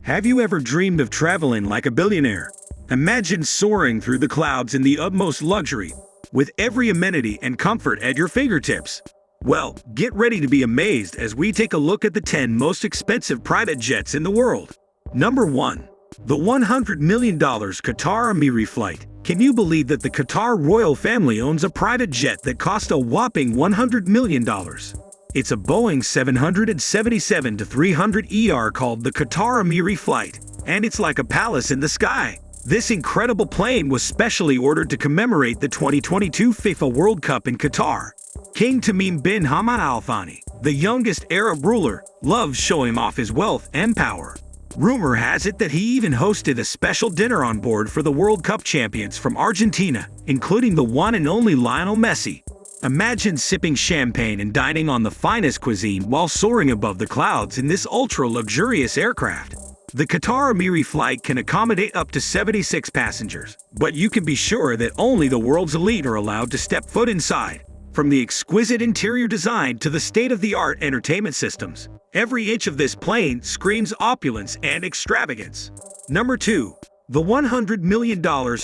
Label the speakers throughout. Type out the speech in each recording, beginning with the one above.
Speaker 1: Have you ever dreamed of traveling like a billionaire? Imagine soaring through the clouds in the utmost luxury, with every amenity and comfort at your fingertips. Well, get ready to be amazed as we take a look at the 10 most expensive private jets in the world. Number 1. The $100 million Qatar Amiri flight. Can you believe that the Qatar royal family owns a private jet that cost a whopping $100 million? It's a Boeing 777-300ER called the Qatar Amiri flight, and it's like a palace in the sky. This incredible plane was specially ordered to commemorate the 2022 FIFA World Cup in Qatar. King Tamim bin Hamad Al Thani, the youngest Arab ruler, loves showing off his wealth and power. Rumor has it that he even hosted a special dinner on board for the World Cup champions from Argentina, including the one and only Lionel Messi. Imagine sipping champagne and dining on the finest cuisine while soaring above the clouds in this ultra-luxurious aircraft. The Qatar Amiri flight can accommodate up to 76 passengers, but you can be sure that only the world's elite are allowed to step foot inside. From the exquisite interior design to the state-of-the-art entertainment systems, every inch of this plane screams opulence and extravagance. Number 2. The $100 million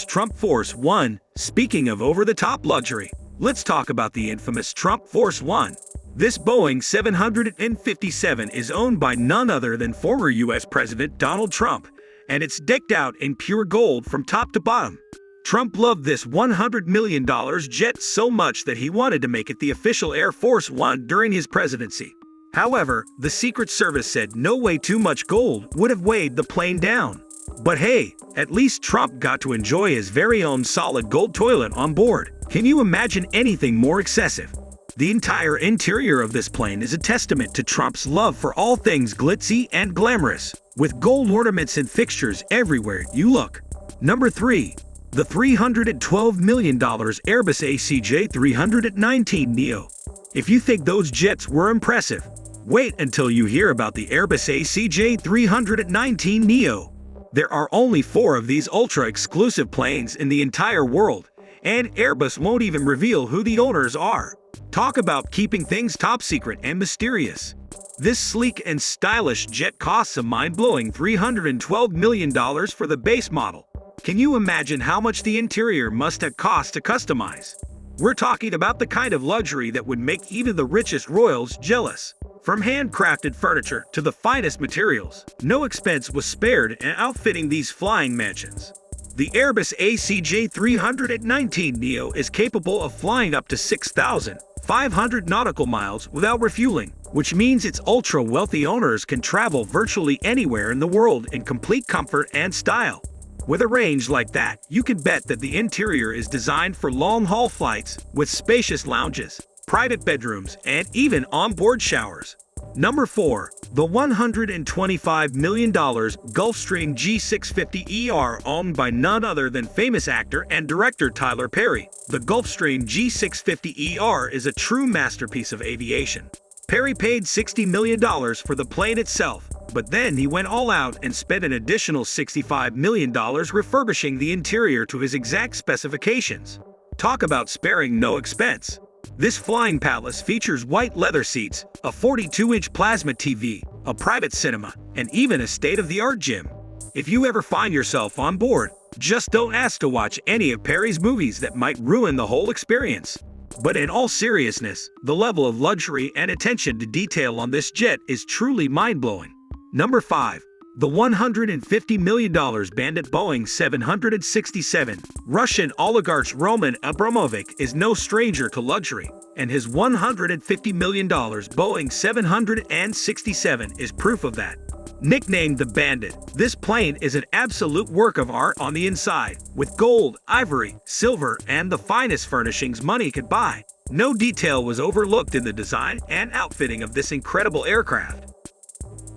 Speaker 1: Trump Force One. Speaking of over-the-top luxury, let's talk about the infamous Trump Force One. This Boeing 757 is owned by none other than former U.S. President Donald Trump, and it's decked out in pure gold from top to bottom. Trump loved this $100 million jet so much that he wanted to make it the official Air Force One during his presidency. However, the Secret Service said no way too much gold would have weighed the plane down. But hey, at least Trump got to enjoy his very own solid gold toilet on board. Can you imagine anything more excessive? The entire interior of this plane is a testament to Trump's love for all things glitzy and glamorous, with gold ornaments and fixtures everywhere you look. Number 3. The $312 million Airbus ACJ319 Neo. If you think those jets were impressive, wait until you hear about the Airbus ACJ319 Neo. There are only 4 of these ultra-exclusive planes in the entire world, and Airbus won't even reveal who the owners are. Talk about keeping things top secret and mysterious. This sleek and stylish jet costs a mind-blowing $312 million for the base model. Can you imagine how much the interior must have cost to customize? We're talking about the kind of luxury that would make even the richest royals jealous. From handcrafted furniture to the finest materials, no expense was spared in outfitting these flying mansions. The Airbus ACJ319 Neo is capable of flying up to 6,500 nautical miles without refueling, which means its ultra-wealthy owners can travel virtually anywhere in the world in complete comfort and style. With a range like that, you can bet that the interior is designed for long-haul flights with spacious lounges, private bedrooms, and even onboard showers. Number 4. The $125 million Gulfstream G650ER, owned by none other than famous actor and director Tyler Perry. The Gulfstream G650ER is a true masterpiece of aviation. Perry paid $60 million for the plane itself, but then he went all out and spent an additional $65 million refurbishing the interior to his exact specifications. Talk about sparing no expense. This flying palace features white leather seats, a 42-inch plasma TV, a private cinema, and even a state-of-the-art gym. If you ever find yourself on board, just don't ask to watch any of Perry's movies that might ruin the whole experience. But in all seriousness, the level of luxury and attention to detail on this jet is truly mind-blowing. Number 5. The $150 million Bandit Boeing 767. Russian oligarch Roman Abramovic is no stranger to luxury, and his $150 million Boeing 767 is proof of that. Nicknamed the Bandit, this plane is an absolute work of art on the inside, with gold, ivory, silver, and the finest furnishings money could buy. No detail was overlooked in the design and outfitting of this incredible aircraft.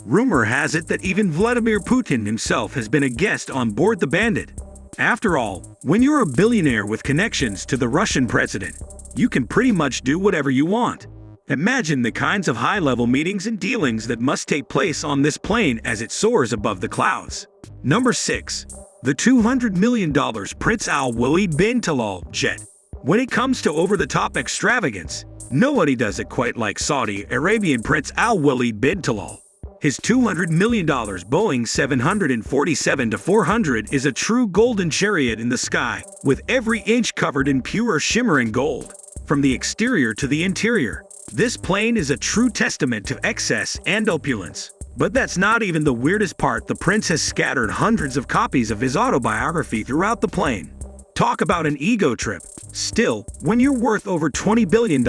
Speaker 1: Rumor has it that even Vladimir Putin himself has been a guest on board the Bandit. After all, when you're a billionaire with connections to the Russian president, you can pretty much do whatever you want. Imagine the kinds of high-level meetings and dealings that must take place on this plane as it soars above the clouds. Number 6. The $200 million Prince Alwaleed bin Talal jet. When it comes to over-the-top extravagance, nobody does it quite like Saudi Arabian Prince Alwaleed bin Talal. His $200 million Boeing 747-400 is a true golden chariot in the sky, with every inch covered in pure shimmering gold. From the exterior to the interior, this plane is a true testament to excess and opulence. But that's not even the weirdest part. The prince has scattered hundreds of copies of his autobiography throughout the plane. Talk about an ego trip. Still, when you're worth over $20 billion,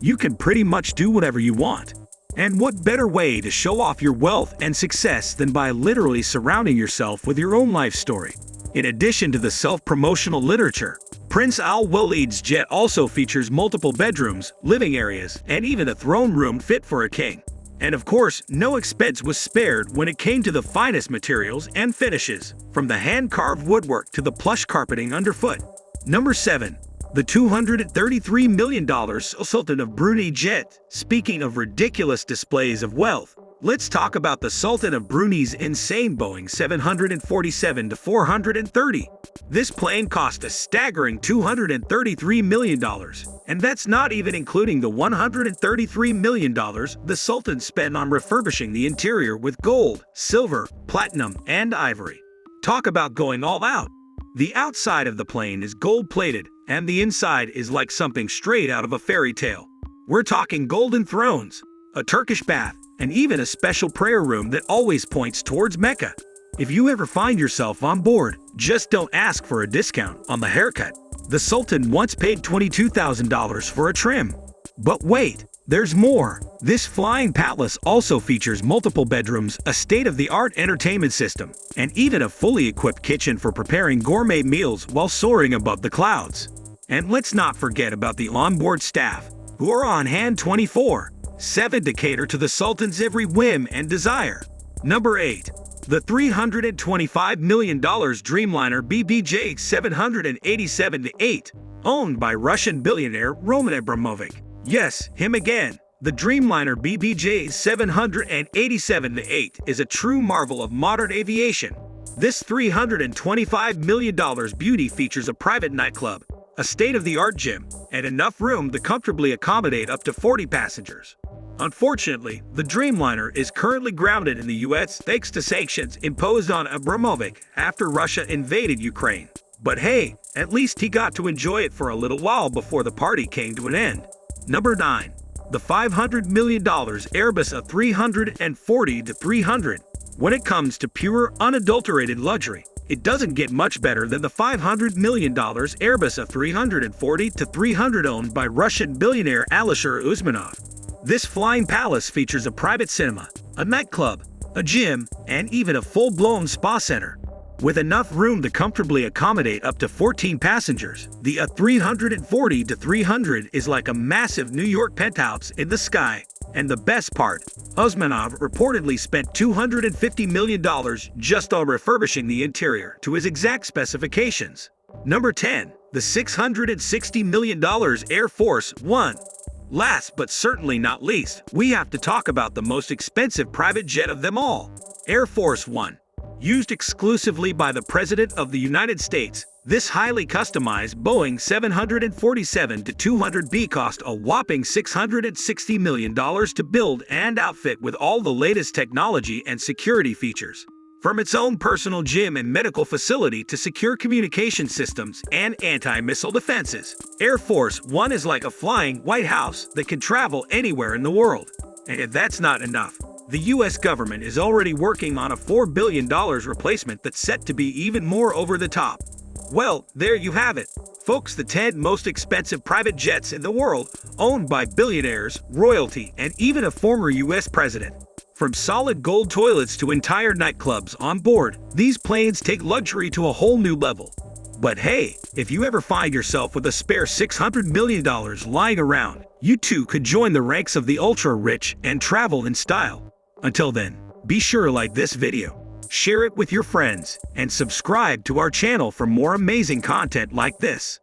Speaker 1: you can pretty much do whatever you want. And what better way to show off your wealth and success than by literally surrounding yourself with your own life story? In addition to the self-promotional literature, Prince Alwaleed's jet also features multiple bedrooms, living areas, and even a throne room fit for a king. And of course, no expense was spared when it came to the finest materials and finishes, from the hand-carved woodwork to the plush carpeting underfoot. Number 7. The $233 million Sultan of Brunei jet. Speaking of ridiculous displays of wealth, let's talk about the Sultan of Brunei's insane Boeing 747-430. This plane cost a staggering $233 million, and that's not even including the $133 million the Sultan spent on refurbishing the interior with gold, silver, platinum, and ivory. Talk about going all out! The outside of the plane is gold-plated, and the inside is like something straight out of a fairy tale. We're talking golden thrones, a Turkish bath, and even a special prayer room that always points towards Mecca. If you ever find yourself on board, just don't ask for a discount on the haircut. The Sultan once paid $22,000 for a trim. But wait, there's more. This flying palace also features multiple bedrooms, a state-of-the-art entertainment system, and even a fully equipped kitchen for preparing gourmet meals while soaring above the clouds. And let's not forget about the onboard staff, who are on hand 24/7 to cater to the Sultan's every whim and desire. Number 8. The $325 million Dreamliner BBJ787-8, owned by Russian billionaire Roman Abramovic. Yes, him again. The Dreamliner BBJ787-8 is a true marvel of modern aviation. This $325 million beauty features a private nightclub, a state-of-the-art gym, and enough room to comfortably accommodate up to 40 passengers. Unfortunately, the Dreamliner is currently grounded in the US thanks to sanctions imposed on Abramovic after Russia invaded Ukraine. But hey, at least he got to enjoy it for a little while before the party came to an end. Number 9. The $500 million Airbus A340300. When it comes to pure, unadulterated luxury, it doesn't get much better than the $500 million Airbus A340300 owned by Russian billionaire Alisher Usmanov. This flying palace features a private cinema, a nightclub, a gym, and even a full-blown spa center. With enough room to comfortably accommodate up to 14 passengers, the A340300 is like a massive New York penthouse in the sky. And the best part, Usmanov reportedly spent $250 million just on refurbishing the interior to his exact specifications. Number 10. The $660 million Air Force One. Last but certainly not least, we have to talk about the most expensive private jet of them all, Air Force One. Used exclusively by the President of the United States, this highly customized Boeing 747-200B cost a whopping $660 million to build and outfit with all the latest technology and security features. From its own personal gym and medical facility to secure communication systems and anti-missile defenses, Air Force One is like a flying White House that can travel anywhere in the world. And if that's not enough, the US government is already working on a $4 billion replacement that's set to be even more over the top. Well, there you have it, folks, the 10 most expensive private jets in the world, owned by billionaires, royalty, and even a former US president. From solid gold toilets to entire nightclubs on board, these planes take luxury to a whole new level. But hey, if you ever find yourself with a spare $600 million lying around, you too could join the ranks of the ultra-rich and travel in style. Until then, be sure to like this video, share it with your friends, and subscribe to our channel for more amazing content like this.